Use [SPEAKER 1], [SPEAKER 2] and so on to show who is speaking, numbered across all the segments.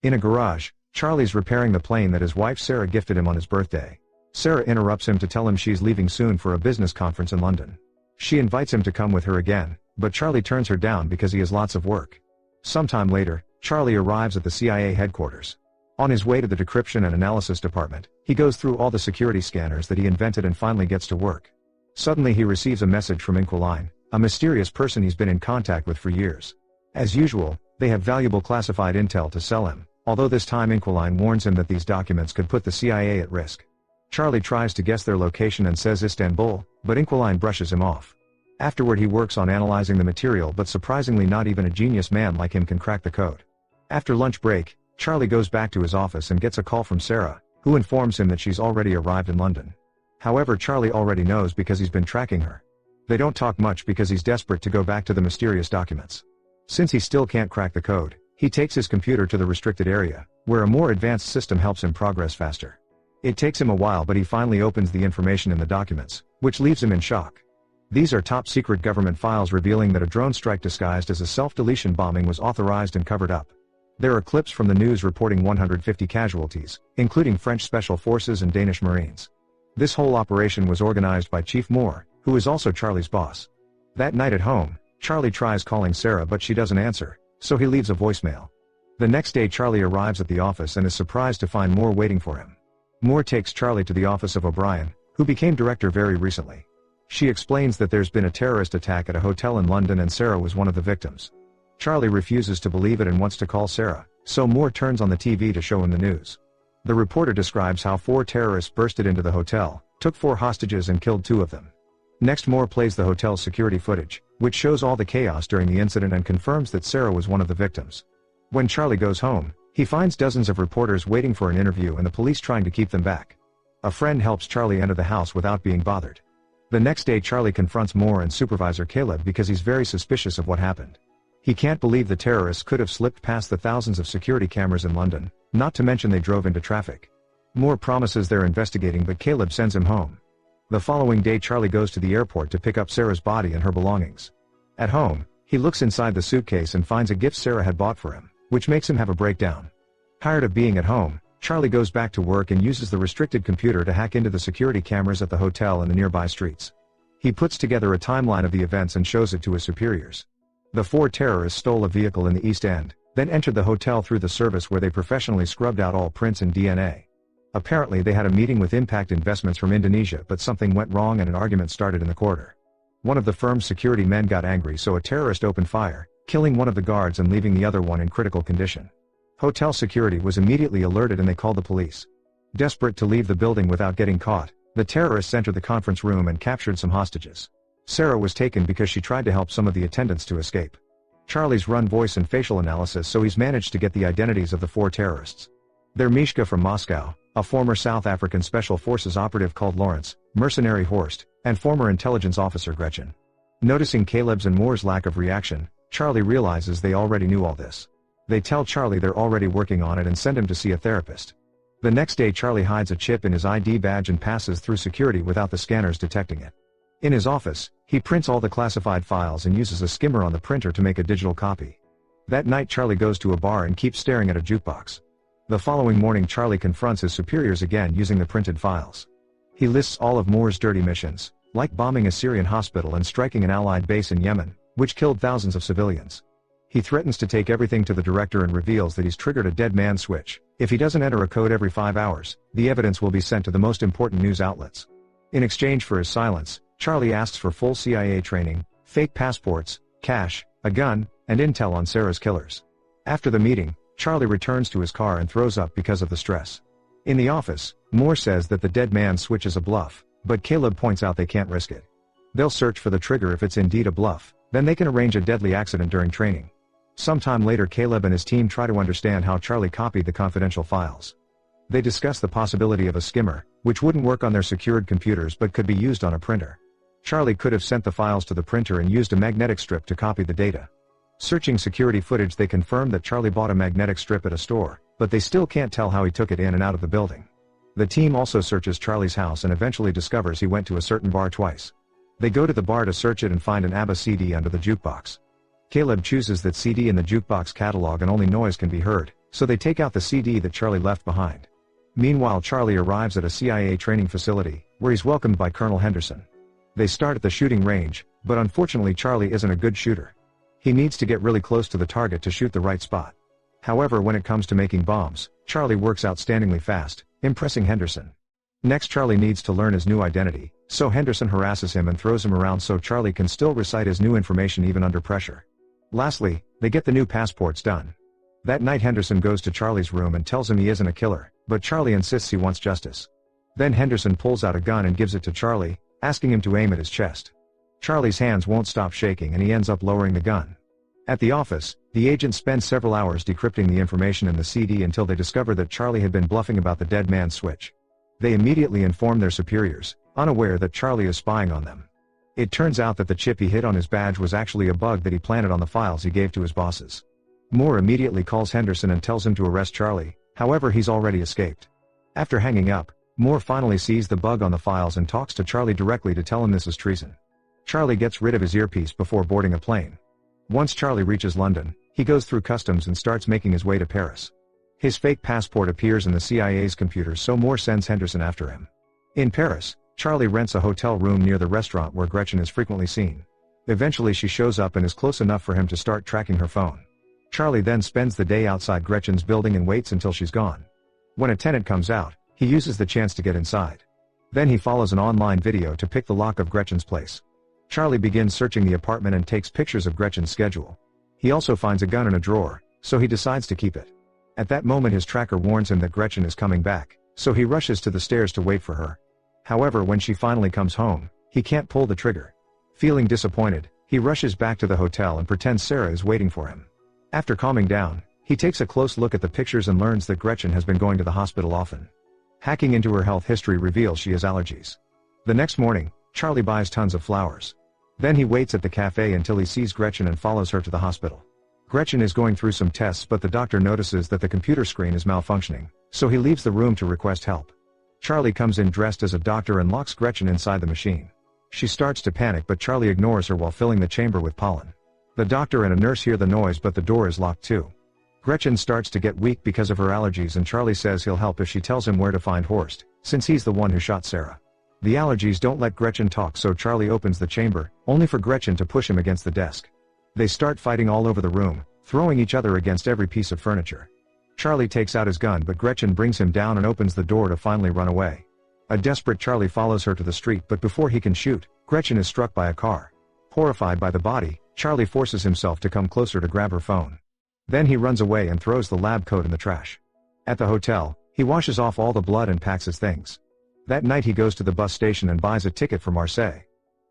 [SPEAKER 1] In a garage, Charlie's repairing the plane that his wife Sarah gifted him on his birthday. Sarah interrupts him to tell him she's leaving soon for a business conference in London. She invites him to come with her again, but Charlie turns her down because he has lots of work. Sometime later, Charlie arrives at the CIA headquarters. On his way to the decryption and analysis department, he goes through all the security scanners that he invented and finally gets to work. Suddenly he receives a message from Inquiline, a mysterious person he's been in contact with for years. As usual, they have valuable classified intel to sell him, although this time Inquiline warns him that these documents could put the CIA at risk. Charlie tries to guess their location and says Istanbul, but Inquiline brushes him off. Afterward he works on analyzing the material, but surprisingly not even a genius man like him can crack the code. After lunch break, Charlie goes back to his office and gets a call from Sarah, who informs him that she's already arrived in London. However, Charlie already knows because he's been tracking her. They don't talk much because he's desperate to go back to the mysterious documents. Since he still can't crack the code, he takes his computer to the restricted area, where a more advanced system helps him progress faster. It takes him a while, but he finally opens the information in the documents, which leaves him in shock. These are top-secret government files revealing that a drone strike disguised as a self-deletion bombing was authorized and covered up. There are clips from the news reporting 150 casualties, including French Special Forces and Danish Marines. This whole operation was organized by Chief Moore, who is also Charlie's boss. That night at home, Charlie tries calling Sarah but she doesn't answer, so he leaves a voicemail. The next day Charlie arrives at the office and is surprised to find Moore waiting for him. Moore takes Charlie to the office of O'Brien, who became director very recently. She explains that there's been a terrorist attack at a hotel in London and Sarah was one of the victims. Charlie refuses to believe it and wants to call Sarah, so Moore turns on the TV to show him the news. The reporter describes how 4 terrorists bursted into the hotel, took 4 hostages and killed 2 of them. Next, Moore plays the hotel's security footage, which shows all the chaos during the incident and confirms that Sarah was one of the victims. When Charlie goes home, he finds dozens of reporters waiting for an interview and the police trying to keep them back. A friend helps Charlie enter the house without being bothered. The next day Charlie confronts Moore and Supervisor Caleb because he's very suspicious of what happened. He can't believe the terrorists could have slipped past the thousands of security cameras in London, not to mention they drove into traffic. Moore promises they're investigating but Caleb sends him home. The following day Charlie goes to the airport to pick up Sarah's body and her belongings. At home, he looks inside the suitcase and finds a gift Sarah had bought for him, which makes him have a breakdown. Tired of being at home, Charlie goes back to work and uses the restricted computer to hack into the security cameras at the hotel and the nearby streets. He puts together a timeline of the events and shows it to his superiors. The 4 terrorists stole a vehicle in the East End, then entered the hotel through the service where they professionally scrubbed out all prints and DNA. Apparently they had a meeting with Impact Investments from Indonesia, but something went wrong and an argument started in the corridor. One of the firm's security men got angry, so a terrorist opened fire, killing one of the guards and leaving the other one in critical condition. Hotel security was immediately alerted and they called the police. Desperate to leave the building without getting caught, the terrorists entered the conference room and captured some hostages. Sarah was taken because she tried to help some of the attendants to escape. Charlie's run voice and facial analysis, so he's managed to get the identities of the 4 terrorists. They're Mishka from Moscow, a former South African Special Forces operative called Lawrence, mercenary Horst, and former intelligence officer Gretchen. Noticing Caleb's and Moore's lack of reaction, Charlie realizes they already knew all this. They tell Charlie they're already working on it and send him to see a therapist. The next day Charlie hides a chip in his ID badge and passes through security without the scanners detecting it. In his office, he prints all the classified files and uses a skimmer on the printer to make a digital copy. That night Charlie goes to a bar and keeps staring at a jukebox. The following morning Charlie confronts his superiors again using the printed files. He lists all of Moore's dirty missions, like bombing a Syrian hospital and striking an Allied base in Yemen, which killed thousands of civilians. He threatens to take everything to the director and reveals that he's triggered a dead man switch. If he doesn't enter a code every 5 hours, the evidence will be sent to the most important news outlets. In exchange for his silence, Charlie asks for full CIA training, fake passports, cash, a gun, and intel on Sarah's killers. After the meeting, Charlie returns to his car and throws up because of the stress. In the office, Moore says that the dead man switch is a bluff, but Caleb points out they can't risk it. They'll search for the trigger if it's indeed a bluff, then they can arrange a deadly accident during training. Sometime later Caleb and his team try to understand how Charlie copied the confidential files. They discuss the possibility of a skimmer, which wouldn't work on their secured computers but could be used on a printer. Charlie could have sent the files to the printer and used a magnetic strip to copy the data. Searching security footage they confirm that Charlie bought a magnetic strip at a store, but they still can't tell how he took it in and out of the building. The team also searches Charlie's house and eventually discovers he went to a certain bar twice. They go to the bar to search it and find an ABBA CD under the jukebox. Caleb chooses that CD in the jukebox catalog and only noise can be heard, so they take out the CD that Charlie left behind. Meanwhile, Charlie arrives at a CIA training facility, where he's welcomed by Colonel Henderson. They start at the shooting range, but unfortunately Charlie isn't a good shooter. He needs to get really close to the target to shoot the right spot. However, when it comes to making bombs, Charlie works outstandingly fast, impressing Henderson. Next, Charlie needs to learn his new identity, so Henderson harasses him and throws him around so Charlie can still recite his new information even under pressure. Lastly, they get the new passports done. That night, Henderson goes to Charlie's room and tells him he isn't a killer, but Charlie insists he wants justice. Then Henderson pulls out a gun and gives it to Charlie, asking him to aim at his chest. Charlie's hands won't stop shaking and he ends up lowering the gun. At the office, the agents spend several hours decrypting the information in the CD until they discover that Charlie had been bluffing about the dead man's switch. They immediately inform their superiors, unaware that Charlie is spying on them. It turns out that the chip he hid on his badge was actually a bug that he planted on the files he gave to his bosses. Moore immediately calls Henderson and tells him to arrest Charlie, however he's already escaped. After hanging up, Moore finally sees the bug on the files and talks to Charlie directly to tell him this is treason. Charlie gets rid of his earpiece before boarding a plane. Once Charlie reaches London, he goes through customs and starts making his way to Paris. His fake passport appears in the CIA's computer, so Moore sends Henderson after him. In Paris, Charlie rents a hotel room near the restaurant where Gretchen is frequently seen. Eventually she shows up and is close enough for him to start tracking her phone. Charlie then spends the day outside Gretchen's building and waits until she's gone. When a tenant comes out, he uses the chance to get inside. Then he follows an online video to pick the lock of Gretchen's place. Charlie begins searching the apartment and takes pictures of Gretchen's schedule. He also finds a gun in a drawer, so he decides to keep it. At that moment his tracker warns him that Gretchen is coming back, so he rushes to the stairs to wait for her. However, when she finally comes home, he can't pull the trigger. Feeling disappointed, he rushes back to the hotel and pretends Sarah is waiting for him. After calming down, he takes a close look at the pictures and learns that Gretchen has been going to the hospital often. Hacking into her health history reveals she has allergies. The next morning, Charlie buys tons of flowers. Then he waits at the cafe until he sees Gretchen and follows her to the hospital. Gretchen is going through some tests, but the doctor notices that the computer screen is malfunctioning, so he leaves the room to request help. Charlie comes in dressed as a doctor and locks Gretchen inside the machine. She starts to panic, but Charlie ignores her while filling the chamber with pollen. The doctor and a nurse hear the noise, but the door is locked too. Gretchen starts to get weak because of her allergies and Charlie says he'll help if she tells him where to find Horst, since he's the one who shot Sarah. The allergies don't let Gretchen talk, so Charlie opens the chamber, only for Gretchen to push him against the desk. They start fighting all over the room, throwing each other against every piece of furniture. Charlie takes out his gun, but Gretchen brings him down and opens the door to finally run away. A desperate Charlie follows her to the street, but before he can shoot, Gretchen is struck by a car. Horrified by the body, Charlie forces himself to come closer to grab her phone. Then he runs away and throws the lab coat in the trash. At the hotel, he washes off all the blood and packs his things. That night he goes to the bus station and buys a ticket for Marseille.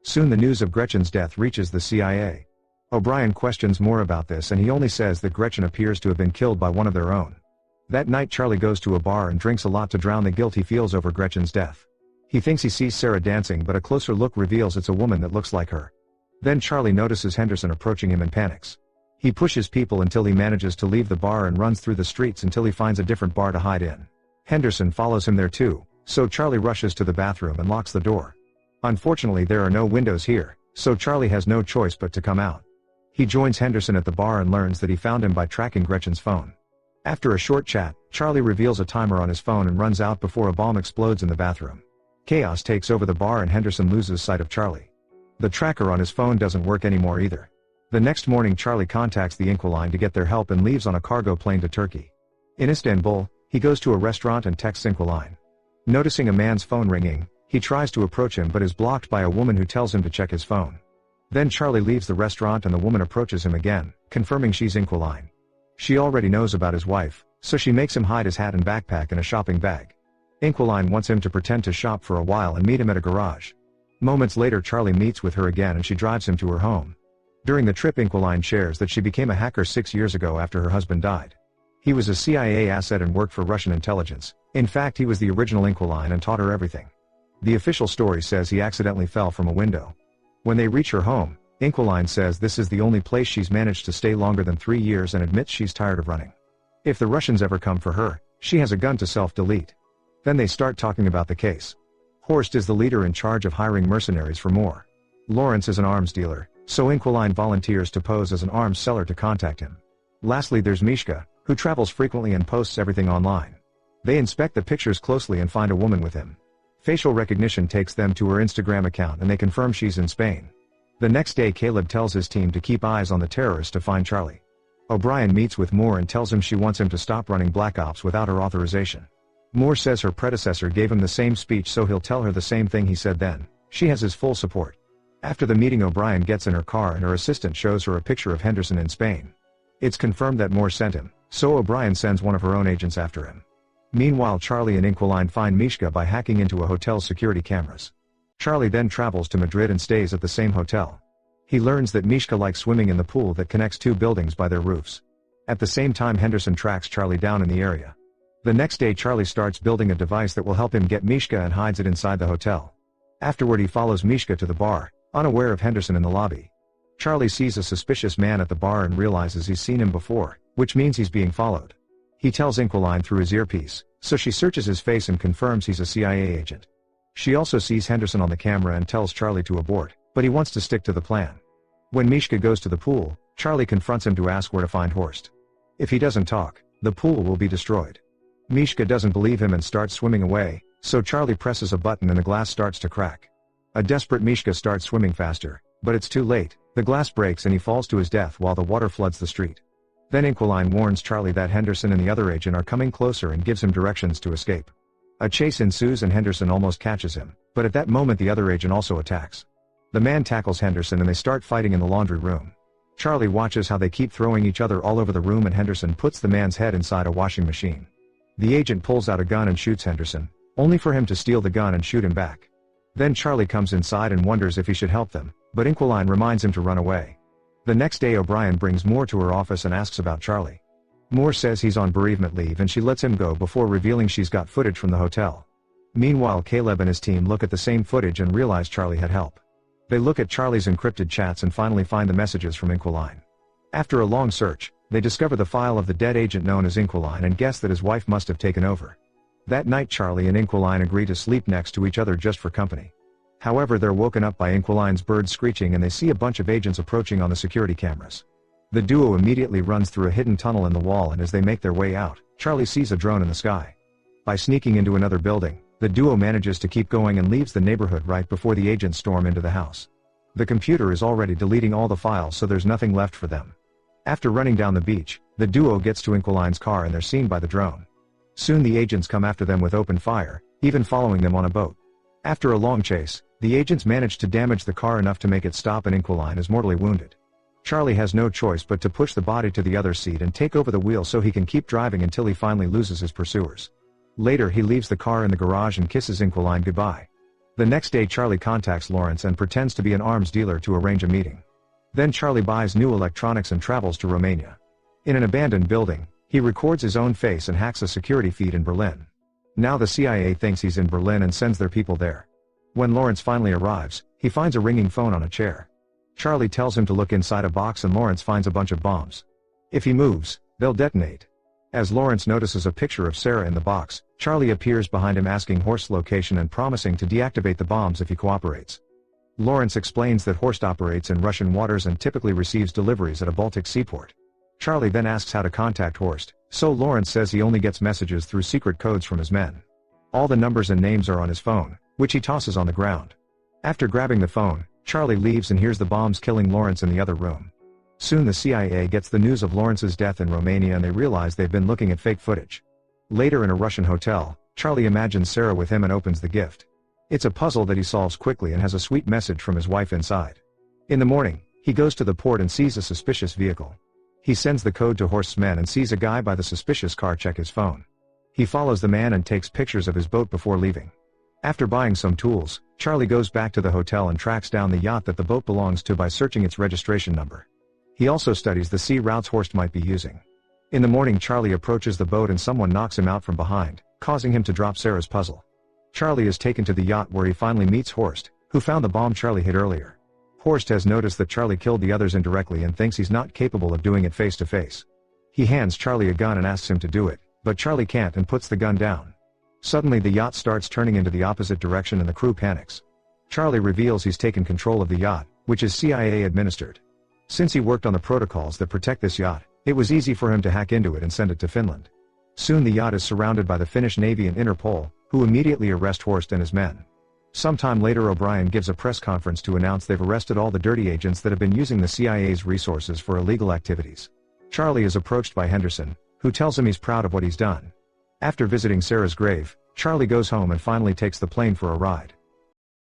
[SPEAKER 1] Soon the news of Gretchen's death reaches the CIA. O'Brien questions more about this and he only says that Gretchen appears to have been killed by one of their own. That night Charlie goes to a bar and drinks a lot to drown the guilt he feels over Gretchen's death. He thinks he sees Sarah dancing, but a closer look reveals it's a woman that looks like her. Then Charlie notices Henderson approaching him and panics. He pushes people until he manages to leave the bar and runs through the streets until he finds a different bar to hide in. Henderson follows him there too, so Charlie rushes to the bathroom and locks the door. Unfortunately there are no windows here, so Charlie has no choice but to come out. He joins Henderson at the bar and learns that he found him by tracking Gretchen's phone. After a short chat, Charlie reveals a timer on his phone and runs out before a bomb explodes in the bathroom. Chaos takes over the bar and Henderson loses sight of Charlie. The tracker on his phone doesn't work anymore either. The next morning Charlie contacts the Inquiline to get their help and leaves on a cargo plane to Turkey. In Istanbul, he goes to a restaurant and texts Inquiline. Noticing a man's phone ringing, he tries to approach him but is blocked by a woman who tells him to check his phone. Then Charlie leaves the restaurant and the woman approaches him again, confirming she's Inquiline. She already knows about his wife, so she makes him hide his hat and backpack in a shopping bag. Inquiline wants him to pretend to shop for a while and meet him at a garage. Moments later Charlie meets with her again and she drives him to her home. During the trip Inquiline shares that she became a hacker 6 years ago after her husband died. He was a CIA asset and worked for Russian intelligence. In fact, he was the original Inquiline and taught her everything. The official story says he accidentally fell from a window. When they reach her home, Inquiline says this is the only place she's managed to stay longer than 3 years and admits she's tired of running. If the Russians ever come for her, she has a gun to self-delete. Then they start talking about the case. Horst is the leader in charge of hiring mercenaries for more. Lawrence is an arms dealer, so Inquiline volunteers to pose as an arms seller to contact him. Lastly there's Mishka, who travels frequently and posts everything online. They inspect the pictures closely and find a woman with him. Facial recognition takes them to her Instagram account and they confirm she's in Spain. The next day Caleb tells his team to keep eyes on the terrorists to find Charlie. O'Brien meets with Moore and tells him she wants him to stop running Black Ops without her authorization. Moore says her predecessor gave him the same speech, so he'll tell her the same thing he said then. She has his full support. After the meeting, O'Brien gets in her car and her assistant shows her a picture of Henderson in Spain. It's confirmed that Moore sent him, so O'Brien sends one of her own agents after him. Meanwhile, Charlie and Inquiline find Mishka by hacking into a hotel's security cameras. Charlie then travels to Madrid and stays at the same hotel. He learns that Mishka likes swimming in the pool that connects two buildings by their roofs. At the same time, Henderson tracks Charlie down in the area. The next day, Charlie starts building a device that will help him get Mishka and hides it inside the hotel. Afterward, he follows Mishka to the bar, unaware of Henderson in the lobby. Charlie sees a suspicious man at the bar and realizes he's seen him before, which means he's being followed. He tells Inquiline through his earpiece, so she searches his face and confirms he's a CIA agent. She also sees Henderson on the camera and tells Charlie to abort, but he wants to stick to the plan. When Mishka goes to the pool, Charlie confronts him to ask where to find Horst. If he doesn't talk, the pool will be destroyed. Mishka doesn't believe him and starts swimming away, so Charlie presses a button and the glass starts to crack. A desperate Mishka starts swimming faster, but it's too late, the glass breaks and he falls to his death while the water floods the street. Then Inquiline warns Charlie that Henderson and the other agent are coming closer and gives him directions to escape. A chase ensues and Henderson almost catches him, but at that moment the other agent also attacks. The man tackles Henderson and they start fighting in the laundry room. Charlie watches how they keep throwing each other all over the room and Henderson puts the man's head inside a washing machine. The agent pulls out a gun and shoots Henderson, only for him to steal the gun and shoot him back. Then Charlie comes inside and wonders if he should help them, but Inquiline reminds him to run away. The next day, O'Brien brings Moore to her office and asks about Charlie. Moore says he's on bereavement leave and she lets him go before revealing she's got footage from the hotel. Meanwhile, Caleb and his team look at the same footage and realize Charlie had help. They look at Charlie's encrypted chats and finally find the messages from Inquiline. After a long search, they discover the file of the dead agent known as Inquiline and guess that his wife must have taken over. That night, Charlie and Inquiline agree to sleep next to each other just for company. However, they're woken up by Inquiline's bird screeching and they see a bunch of agents approaching on the security cameras. The duo immediately runs through a hidden tunnel in the wall and as they make their way out, Charlie sees a drone in the sky. By sneaking into another building, the duo manages to keep going and leaves the neighborhood right before the agents storm into the house. The computer is already deleting all the files, so there's nothing left for them. After running down the beach, the duo gets to Inquiline's car and they're seen by the drone. Soon the agents come after them with open fire, even following them on a boat. After a long chase, the agents manage to damage the car enough to make it stop and Inquiline is mortally wounded. Charlie has no choice but to push the body to the other seat and take over the wheel so he can keep driving until he finally loses his pursuers. Later, he leaves the car in the garage and kisses Inquiline goodbye. The next day, Charlie contacts Lawrence and pretends to be an arms dealer to arrange a meeting. Then Charlie buys new electronics and travels to Romania. In an abandoned building, he records his own face and hacks a security feed in Berlin. Now the CIA thinks he's in Berlin and sends their people there. When Lawrence finally arrives, he finds a ringing phone on a chair. Charlie tells him to look inside a box and Lawrence finds a bunch of bombs. If he moves, they'll detonate. As Lawrence notices a picture of Sarah in the box, Charlie appears behind him asking Horst's location and promising to deactivate the bombs if he cooperates. Lawrence explains that Horst operates in Russian waters and typically receives deliveries at a Baltic seaport. Charlie then asks how to contact Horst, so Lawrence says he only gets messages through secret codes from his men. All the numbers and names are on his phone, which he tosses on the ground. After grabbing the phone, Charlie leaves and hears the bombs killing Lawrence in the other room. Soon the CIA gets the news of Lawrence's death in Romania and they realize they've been looking at fake footage. Later in a Russian hotel, Charlie imagines Sarah with him and opens the gift. It's a puzzle that he solves quickly and has a sweet message from his wife inside. In the morning, he goes to the port and sees a suspicious vehicle. He sends the code to Horst's men and sees a guy by the suspicious car check his phone. He follows the man and takes pictures of his boat before leaving. After buying some tools, Charlie goes back to the hotel and tracks down the yacht that the boat belongs to by searching its registration number. He also studies the sea routes Horst might be using. In the morning, Charlie approaches the boat and someone knocks him out from behind, causing him to drop Sarah's puzzle. Charlie is taken to the yacht where he finally meets Horst, who found the bomb Charlie hid earlier. Horst has noticed that Charlie killed the others indirectly and thinks he's not capable of doing it face to face. He hands Charlie a gun and asks him to do it, but Charlie can't and puts the gun down. Suddenly the yacht starts turning into the opposite direction and the crew panics. Charlie reveals he's taken control of the yacht, which is CIA administered. Since he worked on the protocols that protect this yacht, It was easy for him to hack into it and send it to Finland. Soon the yacht is surrounded by the Finnish Navy and Interpol, who immediately arrest Horst and his men. Sometime later O'Brien gives a press conference to announce they've arrested all the dirty agents that have been using the CIA's resources for illegal activities. Charlie is approached by Henderson, who tells him he's proud of what he's done. After visiting Sarah's grave, Charlie goes home and finally takes the plane for a ride.